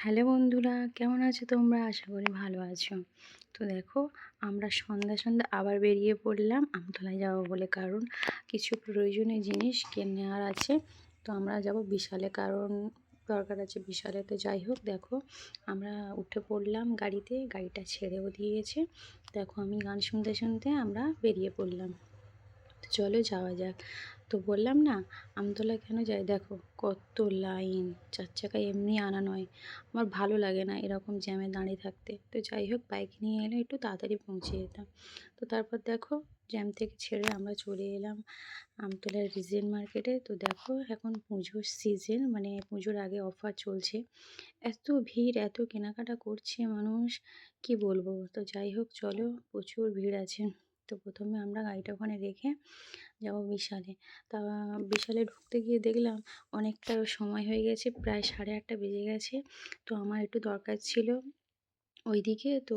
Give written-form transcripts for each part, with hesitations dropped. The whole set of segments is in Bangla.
হ্যালো বন্ধুরা, কেমন আছো তোমরা? আশা করি ভালো আছো। তো দেখো, আমরা সন্ধ্যা সন্ধ্যা আবার বেরিয়ে পড়লাম আমতলায় যাবো বলে, কারণ কিছু প্রয়োজনীয় জিনিস নেওয়ার আছে। তো আমরা যাব বিশালে, কারণ দরকার আছে বিশালে। তো যাই হোক, দেখো আমরা উঠে পড়লাম গাড়িতে, গাড়িটা ছেড়েও দিয়েছে। দেখো আমি গান শুনতে শুনতে আমরা বেরিয়ে পড়লাম। তো চলো যাওয়া যাক। তো বললাম না, আমতলা কেন যাই, দেখো কত লাইন। চার চাকায় এমনি আনা নয়, আমার ভালো লাগে না এরকম জ্যামে দাঁড়িয়ে থাকতে। তো যাই হোক, বাইক নিয়ে এলে একটু তাড়াতাড়ি পৌঁছে যেতাম। তো তারপর দেখো, জ্যাম থেকে ছেড়ে আমরা চলে এলাম আমতলার রিজেন্ট মার্কেটে। তো দেখো এখন পুজোর সিজন, মানে পুজোর আগে অফার চলছে। এত ভিড়, এত কেনাকাটা করছে মানুষ, কি বলবো। তো যাই হোক চলো, প্রচুর ভিড় আছে। তো প্রথমে আমরা গাড়িটা ওখানে রেখে যাবো বিশালে। তা বিশালে ঢুকতে গিয়ে দেখলাম অনেকটা সময় হয়ে গেছে, প্রায় 8:30 বেজে গেছে। তো আমার একটু দরকার ছিল ওইদিকে, তো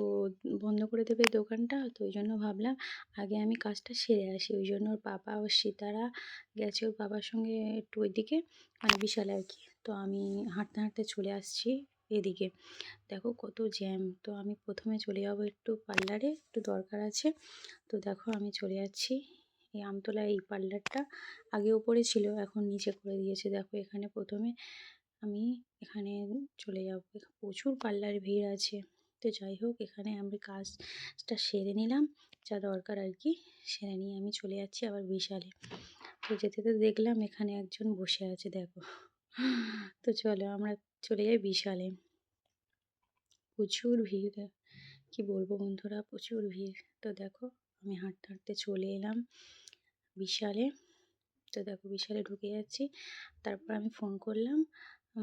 বন্ধ করে দেবে দোকানটা। তো ওই জন্য ভাবলাম আগে আমি কাজটা সেরে আসি। ওই জন্য ওর বাবা ও সীতারা গেছে ওর বাবার সঙ্গে একটু ওইদিকে, মানে বিশালে আর কি। তো আমি হাঁটতে হাঁটতে চলে আসছি এদিকে। দেখো কত জ্যাম। তো আমি প্রথমে চলে যাবো একটু পার্লারে, একটু দরকার আছে। তো দেখো আমি চলে যাচ্ছি এই আমতলায়। এই পার্লারটা আগে ওপরে ছিল, এখন নিচে করে দিয়েছে। দেখো এখানে প্রথমে আমি এখানে চলে যাব। প্রচুর পার্লারে ভিড় আছে। তো যাই হোক, এখানে আমি কাজটা সেরে নিলাম, যা দরকার আর কি সেরে নিয়ে আমি চলে যাচ্ছি আবার বিশালে। তো যেতে যেতে দেখলাম এখানে একজন বসে আছে, দেখো। তো চলো আমরা চলে যাই বিশালে। প্রচুর ভিড়, কি বলবো বন্ধুরা, প্রচুর ভিড়। তো দেখো আমি হাঁটতে হাঁটতে চলে এলাম বিশালে। তো দেখো বিশালে ঢুকে যাচ্ছি। তারপর আমি ফোন করলাম,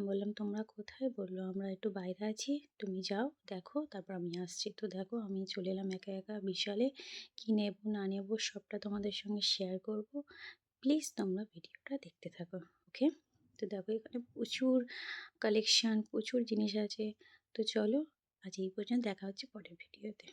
বললাম তোমরা কোথায়? বললো আমরা একটু বাইরে আছি, তুমি যাও দেখো, তারপর আমি আসছি। তো দেখো আমি চলে এলাম একা একা বিশালে। কী নেবো না নেবো সবটা তোমাদের সঙ্গে শেয়ার করব। প্লিজ তোমরা ভিডিওটা দেখতে থাকো, ওকে? তো দেখো এখানে প্রচুর কালেকশান, প্রচুর জিনিস আছে। তো চলো, আজ এই পর্যন্ত, দেখা হচ্ছে পরের ভিডিওতে।